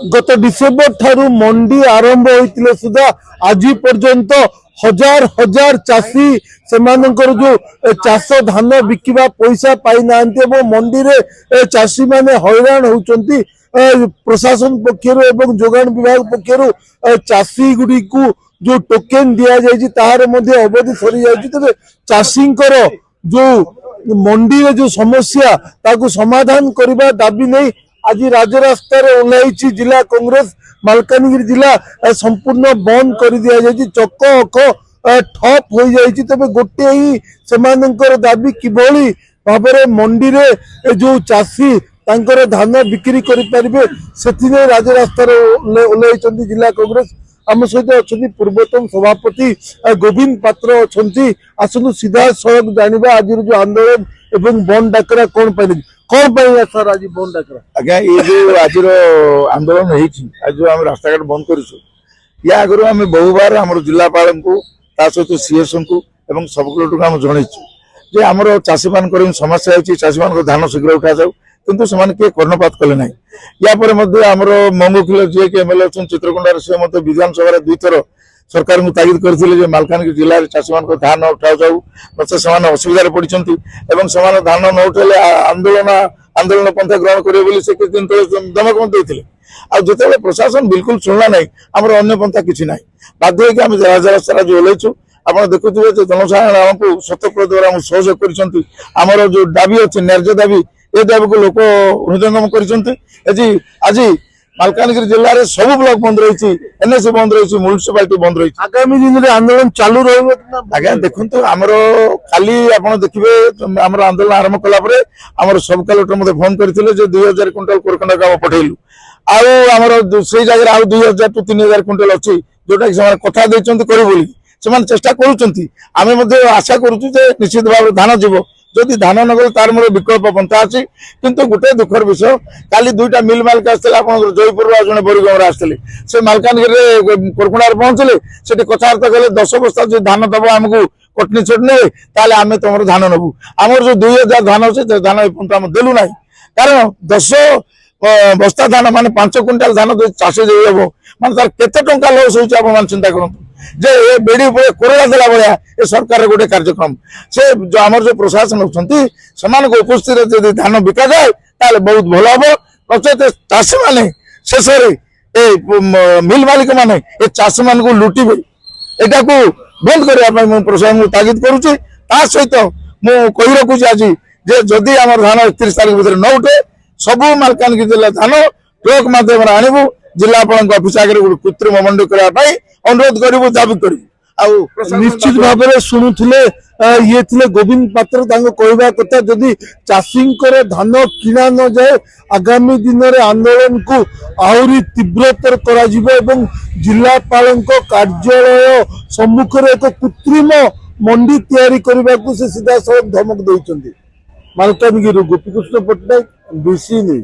गत डिसेम्बर ठारू मंडी आरंभ होइतिले सुधा आज पर्यंत हजार हजार चाषी सेमानकर जो चाष धान बिकिबा पैसा पाई नांती एवं मंडी रे चाषी माने हैरान होउचंती। प्रशासन पक्षरु एवं जोगान विभाग पक्षरु चाषी गुडी को जो टोकेन दिया जायछि ताहार मध्ये अवधि सरी जायछि। तबे चाषींकर जो मंडी रे जो समस्या ताकू समाधान करबा दाबी नहीं आज राजरास्तार ओह्लाई जिला कांग्रेस मालकानगिरी जिला संपूर्ण बंद कर दिया जायछि। चक अख ठप हो जायछि। तबे गोटे ही सेमानंकर दाबी किभली भाबरे मंडी रे जो चाषी तांकर धान बिक्री करि परिबे सेथिने राजरास्तार ओह्लाई जिला कांग्रेस। आम सहित अच्छा पूर्वतन सभापति गोविंद पात्र अच्छा आसतु सीधा सड़क जाना आज जो आंदोलन एवं बंद डाकरा कौन पाई सर आज बंद डाकरा आज्ञा ये जो आज आंदोलन आज जो आम रास्ता घाट बंद कर या आगु आम बहु बार आम जिलापाल को सहित सीएस को सब कलेक्टर आम जनईचु जे आमर चाषी मान समस्या होती चाषी मान धान शीघ्र उठा जाऊ किंतु से कर्णपात कले ना। या आमर मंगुखिल जी के एमएलए अच्छा चित्रकोंडार से विधानसभा दुई थर सरकार को तागिद करते मालकानगिरी जिले में चाषी मान धान उठा जाऊ नचे से असुविधा पड़ते से धान न उठे आंदोलन पंथा ग्रहण करेंगे से किछ दिन तले दमक देते आते प्रशासन बिल्कुल शुणला ना आमर अन्न पंथा किसी ना बाध्य आम राजरास्ता जो ओह्लैचु आप देखुए जनसाधारण आमको शतप्रद द्वारा सहयोग कर जो दाबी अच्छे न्याय दाबी ए दाबी को लोक हृदयंगम कर आज मालकानगिरी जिले में सब ब्लॉक बंद रही एनएससी बंद रही म्यूनिसिपालिटी बंद रही आगामी दिन में आंदोलन चालू रहा। देखो आमर खाली आप देखिए आम आंदोलन आरंभ कलापर आम सब कलेक्टर मत फोन करते 2000 क्विंटाल कोरकंडा को पठेलु आमर से जगह आउ 2000 टू 3000 क्विंटाल अच्छी जोटा कि कथा कर चेष्टा करें आशा करुचु निश्चित भाव धान जीव जदि धान न गले तार मोर विकल्प पंथा अच्छी किंतु गोटे दुखर विषय काली दुईटा मिल मालिक आसते आप जयपुर जड़े बरीगम आसते से मालकानगिरी कोरकुंडार पहुंचले से कथबार्ता कले 10 बस्ता जो धान दब आमको कटनी छुट ने ताले आम तुम धान नबू आमर जो 2000 धान अच्छे धान आम देलु ना कारण 10 बस्ता धान मान 5 क्विंटाल धान चाष हम मान तार केते टंका लॉस होउछ आप चिंता करूँ जे ये बेड़ी कोरोना देला भाया ये सरकार गोटे कार्यक्रम से जो आमर जो प्रशासन होती उपस्थित धान बिका जाए ताले बहुत भल हम नचेत चाषी मैंने शेष मिल मालिक मैंने ये चाषी मान को लुटिबे एटा को बंद करने प्रशासन को तागिद करुच्ची सहित मुझे रखुची आज जे जदि आम धान 31 तारीख भितर न उठे सबू मालकानगिरी जिला धान ट्रक माध्यम आणबू जिलापाल अफिस आगे गोटे कृत्रिम मंडी करने अनुरोध करूँ दाबी करूँ। निश्चित भाव में शुणुले ये थे गोविंद पात्र कहवा कथा जदि चाषी धान किणा न जाए आगामी दिन में आंदोलन को आहरी तीव्रतर करा जिलापाल कार्यालय सम्मुख एक कृत्रिम मंडी तैयारी करने को से सीधा सड़क धमक देते। Malkangiri Gopikrishna Pattanaik BC news.